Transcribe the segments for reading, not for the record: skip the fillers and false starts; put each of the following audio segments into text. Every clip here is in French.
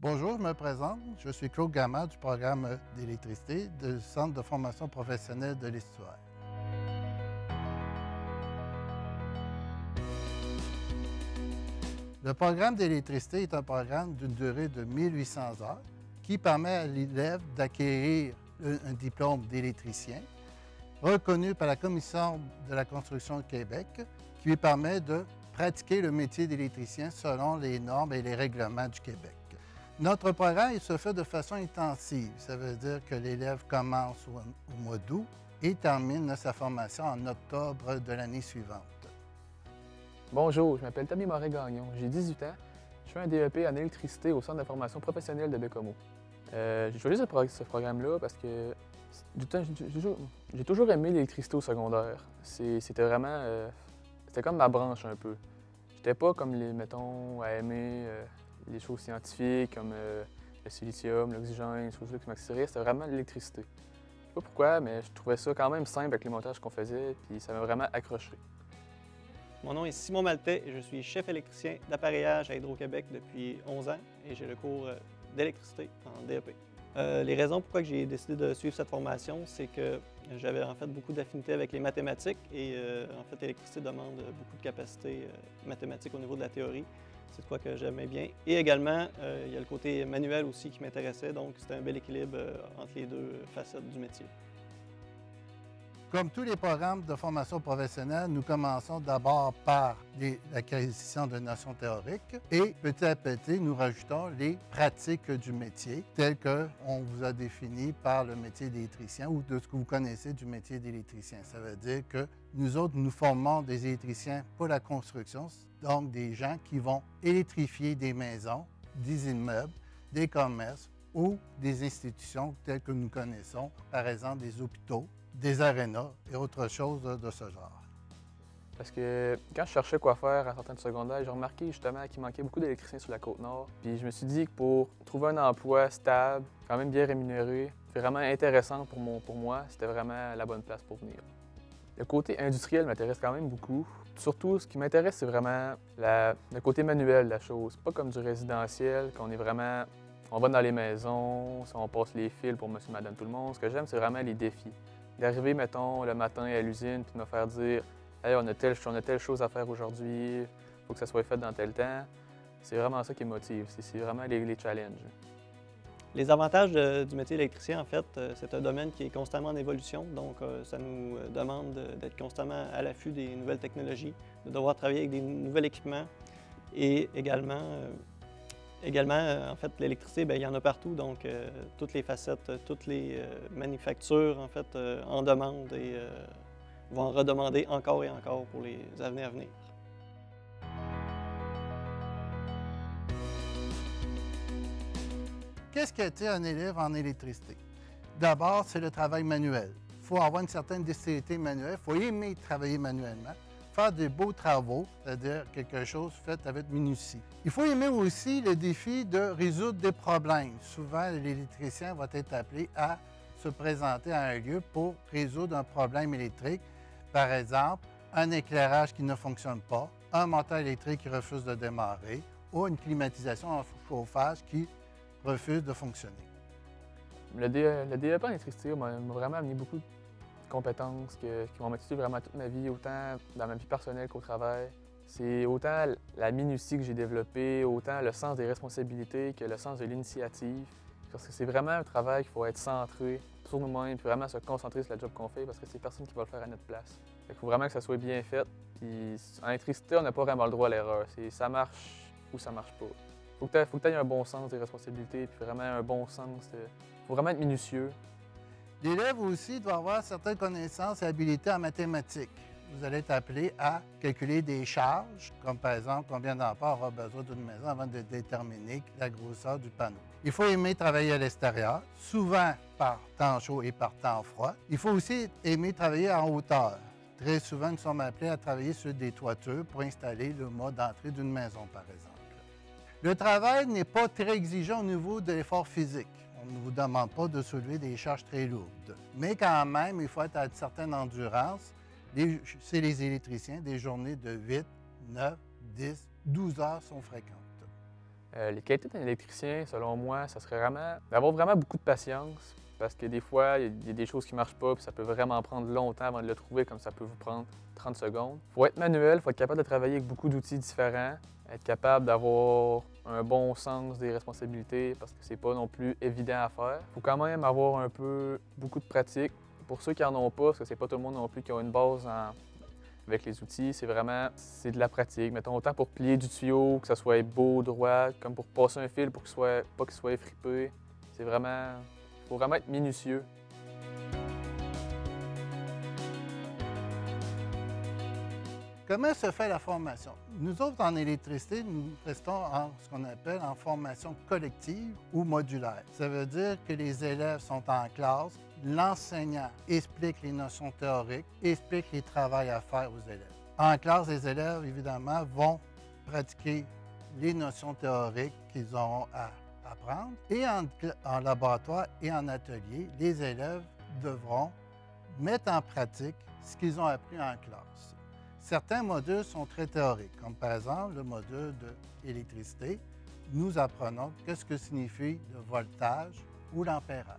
Bonjour, je me présente. Je suis Claude Gamard du programme d'électricité du Centre de formation professionnelle de l'Estuaire. Le programme d'électricité est un programme d'une durée de 1800 heures qui permet à l'élève d'acquérir un diplôme d'électricien reconnu par la Commission de la construction du Québec qui lui permet de pratiquer le métier d'électricien selon les normes et les règlements du Québec. Notre programme il se fait de façon intensive. Ça veut dire que l'élève commence au mois d'août et termine sa formation en octobre de l'année suivante. Bonjour, je m'appelle Tommy Moret-Gagnon, j'ai 18 ans. Je fais un DEP en électricité au Centre de formation professionnelle de Bécomo. J'ai choisi ce programme-là parce que j'ai toujours aimé l'électricité au secondaire. C'était comme ma branche un peu. J'étais pas comme mettons, à aimer les choses scientifiques comme le silicium, l'oxygène, les choses-là qui m'attiraient. C'était vraiment l'électricité. Je sais pas pourquoi, mais je trouvais ça quand même simple avec les montages qu'on faisait, puis ça m'a vraiment accroché. Mon nom est Simon Maltais et je suis chef électricien d'appareillage à Hydro-Québec depuis 11 ans et j'ai le cours d'électricité en DEP. Les raisons pourquoi j'ai décidé de suivre cette formation, c'est que j'avais en fait beaucoup d'affinités avec les mathématiques et en fait l'électricité demande beaucoup de capacités mathématiques au niveau de la théorie. C'est de quoi que j'aimais bien. Et également, il y a le côté manuel aussi qui m'intéressait, donc c'était un bel équilibre entre les deux facettes du métier. Comme tous les programmes de formation professionnelle, nous commençons d'abord par l'acquisition de notions théoriques et petit à petit, nous rajoutons les pratiques du métier telles qu'on vous a défini par le métier d'électricien ou de ce que vous connaissez du métier d'électricien. Ça veut dire que nous autres, nous formons des électriciens pour la construction, donc des gens qui vont électrifier des maisons, des immeubles, des commerces ou des institutions telles que nous connaissons, par exemple des hôpitaux, des arénas et autre chose de ce genre. Parce que quand je cherchais quoi faire en sortant de secondaire, j'ai remarqué justement qu'il manquait beaucoup d'électriciens sur la Côte-Nord. Puis je me suis dit que pour trouver un emploi stable, quand même bien rémunéré, vraiment intéressant pour moi, c'était vraiment la bonne place pour venir. Le côté industriel m'intéresse quand même beaucoup. Surtout, ce qui m'intéresse, c'est vraiment le côté manuel de la chose. Pas comme du résidentiel, qu'on est vraiment... On va dans les maisons, on passe les fils pour monsieur, madame, tout le monde. Ce que j'aime, c'est vraiment les défis. D'arriver, mettons, le matin à l'usine, puis de me faire dire « Hey, on a telle chose à faire aujourd'hui, il faut que ça soit fait dans tel temps », c'est vraiment ça qui me motive, c'est vraiment les challenges. Les avantages du métier d'électricien, en fait, c'est un domaine qui est constamment en évolution, donc ça nous demande d'être constamment à l'affût des nouvelles technologies, de devoir travailler avec des nouveaux équipements et également, en fait, l'électricité, bien, il y en a partout, donc toutes les facettes, toutes les manufactures, en fait, en demandent et vont en redemander encore et encore pour les années à venir. Qu'est-ce qu'était un élève en électricité? D'abord, c'est le travail manuel. Il faut avoir une certaine dextérité manuelle, il faut aimer travailler manuellement, faire des beaux travaux, c'est-à-dire quelque chose fait avec minutie. Il faut aimer aussi le défi de résoudre des problèmes. Souvent, l'électricien va être appelé à se présenter à un lieu pour résoudre un problème électrique. Par exemple, un éclairage qui ne fonctionne pas, un moteur électrique qui refuse de démarrer ou une climatisation en chauffage qui refuse de fonctionner. Le DEP en électricité m'a vraiment amené beaucoup de compétences qui vont m'utiliser vraiment toute ma vie, autant dans ma vie personnelle qu'au travail. C'est autant la minutie que j'ai développée, autant le sens des responsabilités que le sens de l'initiative. Parce que c'est vraiment un travail qu'il faut être centré sur nous-mêmes, puis vraiment se concentrer sur la job qu'on fait, parce que c'est personne qui va le faire à notre place. Il faut vraiment que ça soit bien fait. Puis en électricité, on n'a pas vraiment le droit à l'erreur. Ça marche ou ça marche pas. Faut que tu aies un bon sens des responsabilités, puis vraiment un bon sens. Faut vraiment être minutieux. L'élève aussi doit avoir certaines connaissances et habiletés en mathématiques. Vous allez être appelé à calculer des charges, comme par exemple combien d'ampères aura besoin d'une maison avant de déterminer la grosseur du panneau. Il faut aimer travailler à l'extérieur, souvent par temps chaud et par temps froid. Il faut aussi aimer travailler en hauteur. Très souvent, nous sommes appelés à travailler sur des toitures pour installer le mode d'entrée d'une maison, par exemple. Le travail n'est pas très exigeant au niveau de l'effort physique. On ne vous demande pas de soulever des charges très lourdes. Mais quand même, il faut être à une certaine endurance. C'est les électriciens, des journées de 8, 9, 10, 12 heures sont fréquentes. Les qualités d'un électricien, selon moi, ça serait vraiment d'avoir vraiment beaucoup de patience parce que des fois, il y a des choses qui ne marchent pas puis ça peut vraiment prendre longtemps avant de le trouver, comme ça peut vous prendre 30 secondes. Il faut être manuel, il faut être capable de travailler avec beaucoup d'outils différents, être capable d'avoir un bon sens des responsabilités parce que c'est pas non plus évident à faire. Il faut quand même avoir beaucoup de pratique. Pour ceux qui n'en ont pas, parce que c'est pas tout le monde non plus qui a une base avec les outils, c'est de la pratique. Mettons, autant pour plier du tuyau, que ça soit beau, droit, comme pour passer un fil pour pas qu'il soit effripé. Il faut vraiment être minutieux. Comment se fait la formation? Nous autres, en électricité, nous restons en ce qu'on appelle en formation collective ou modulaire. Ça veut dire que les élèves sont en classe, l'enseignant explique les notions théoriques, explique les travaux à faire aux élèves. En classe, les élèves, évidemment, vont pratiquer les notions théoriques qu'ils auront à apprendre. Et en laboratoire et en atelier, les élèves devront mettre en pratique ce qu'ils ont appris en classe. Certains modules sont très théoriques, comme par exemple le module d'électricité. Nous apprenons qu'est-ce que signifie le voltage ou l'ampérage.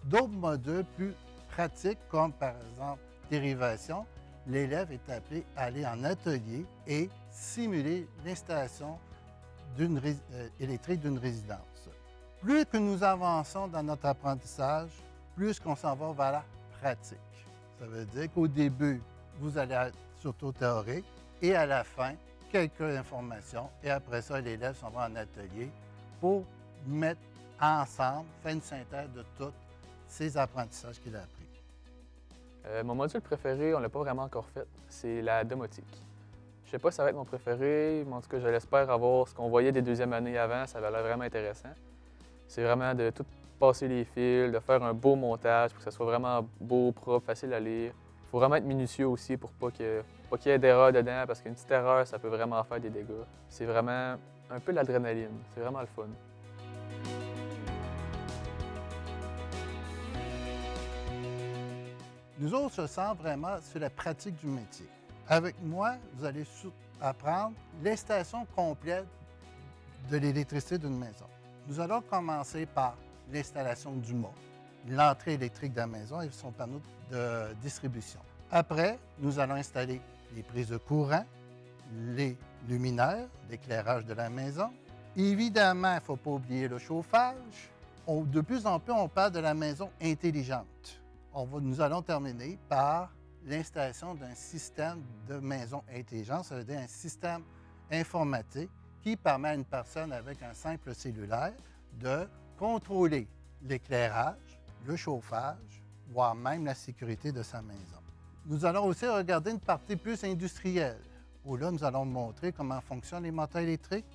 D'autres modules plus pratiques, comme par exemple dérivation, l'élève est appelé à aller en atelier et simuler l'installation électrique d'une résidence. Plus que nous avançons dans notre apprentissage, plus qu'on s'en va vers la pratique. Ça veut dire qu'au début, vous allez être surtout théorique et à la fin, quelques informations et après ça, l'élève s'en va en atelier pour mettre ensemble, faire une synthèse de tous ces apprentissages qu'il a appris. Mon module préféré, on ne l'a pas vraiment encore fait, c'est la domotique. Je ne sais pas si ça va être mon préféré, mais en tout cas, je l'espère avoir ce qu'on voyait des deuxièmes années avant, ça va l'air vraiment intéressant. C'est vraiment de tout passer les fils, de faire un beau montage pour que ça soit vraiment beau, propre, facile à lire. Il faut vraiment être minutieux aussi pour pas qu'il y ait d'erreur dedans, parce qu'une petite erreur, ça peut vraiment faire des dégâts. C'est vraiment un peu l'adrénaline, c'est vraiment le fun. Nous autres, se sent vraiment sur la pratique du métier. Avec moi, vous allez apprendre l'installation complète de l'électricité d'une maison. Nous allons commencer par l'installation du mât, l'entrée électrique de la maison et son panneau de distribution. Après, nous allons installer les prises de courant, les luminaires, l'éclairage de la maison. Évidemment, il ne faut pas oublier le chauffage. De plus en plus, on parle de la maison intelligente. Nous allons terminer par l'installation d'un système de maison intelligente, ça veut dire un système informatique qui permet à une personne avec un simple cellulaire de contrôler l'éclairage, le chauffage, voire même la sécurité de sa maison. Nous allons aussi regarder une partie plus industrielle, où là, nous allons montrer comment fonctionnent les moteurs électriques,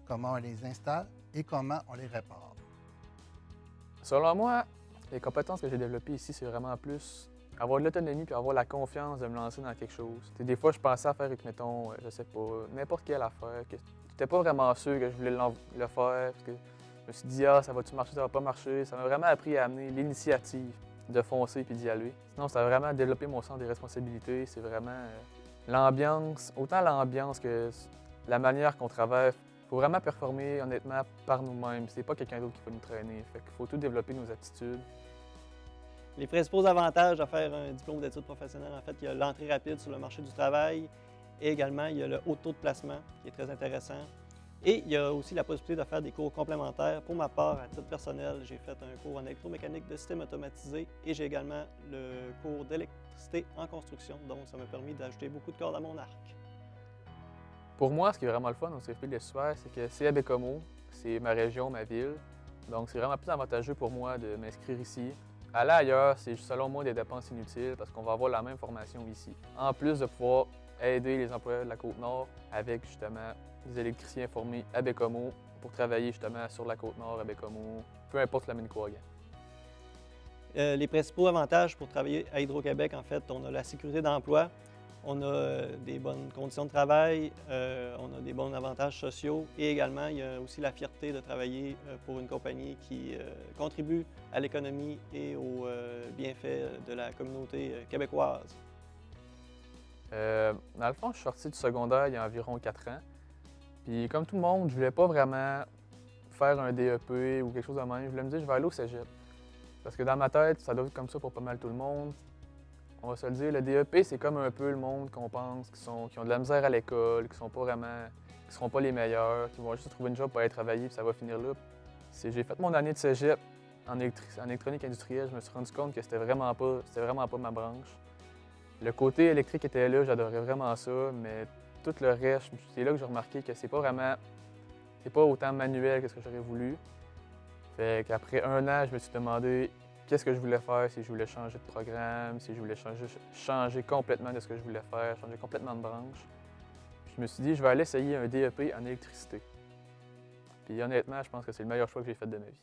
comment on les installe et comment on les répare. Selon moi, les compétences que j'ai développées ici, c'est vraiment plus avoir de l'autonomie puis avoir la confiance de me lancer dans quelque chose. Des fois, je pensais à faire avec, mettons, je sais pas, n'importe quelle affaire. Je n'étais pas vraiment sûr que je voulais le faire parce que je me suis dit, ça va-tu marcher, ça va pas marcher. Ça m'a vraiment appris à amener l'initiative de foncer puis d'y aller. Sinon, ça a vraiment développé mon sens des responsabilités. C'est vraiment l'ambiance, autant l'ambiance que la manière qu'on travaille. Il faut vraiment performer, honnêtement, par nous-mêmes. C'est pas quelqu'un d'autre qui va nous traîner. Fait qu'il faut tout développer nos aptitudes. Les principaux avantages à faire un diplôme d'études professionnelles, en fait, il y a l'entrée rapide sur le marché du travail et également, il y a le haut taux de placement qui est très intéressant. Et il y a aussi la possibilité de faire des cours complémentaires. Pour ma part, à titre personnel, j'ai fait un cours en électromécanique de système automatisé et j'ai également le cours d'électricité en construction. Donc, ça m'a permis d'ajouter beaucoup de cordes à mon arc. Pour moi, ce qui est vraiment le fun au CFP de l'Estuaire, c'est que c'est à Baie-Comeau, c'est ma région, ma ville. Donc, c'est vraiment plus avantageux pour moi de m'inscrire ici. Aller ailleurs, c'est selon moi des dépenses inutiles parce qu'on va avoir la même formation ici. En plus de pouvoir aider les employeurs de la Côte-Nord avec justement des électriciens formés à Baie-Comeau pour travailler justement sur la Côte-Nord à Baie-Comeau, peu importe la Manicouagan. Les principaux avantages pour travailler à Hydro-Québec, en fait, on a la sécurité d'emploi, on a des bonnes conditions de travail, on a des bons avantages sociaux et également, il y a aussi la fierté de travailler pour une compagnie qui contribue à l'économie et aux bienfaits de la communauté québécoise. Dans le fond, je suis sorti du secondaire il y a environ 4 ans. Puis comme tout le monde, je voulais pas vraiment faire un DEP ou quelque chose de même. Je voulais me dire, je vais aller au cégep. Parce que dans ma tête, ça doit être comme ça pour pas mal tout le monde. On va se le dire, le DEP, c'est comme un peu le monde qu'on pense, qui ont de la misère à l'école, qui seront pas les meilleurs, qui vont juste trouver une job pour aller travailler, puis ça va finir là. J'ai fait mon année de cégep en électronique industrielle, je me suis rendu compte que c'était vraiment pas ma branche. Le côté électrique était là, j'adorais vraiment ça, mais tout le reste, c'est là que j'ai remarqué que c'est pas autant manuel que ce que j'aurais voulu. Fait qu'après un an, je me suis demandé qu'est-ce que je voulais faire, si je voulais changer de programme, si je voulais changer complètement de ce que je voulais faire, changer complètement de branche. Puis je me suis dit, je vais aller essayer un DEP en électricité. Puis honnêtement, je pense que c'est le meilleur choix que j'ai fait de ma vie.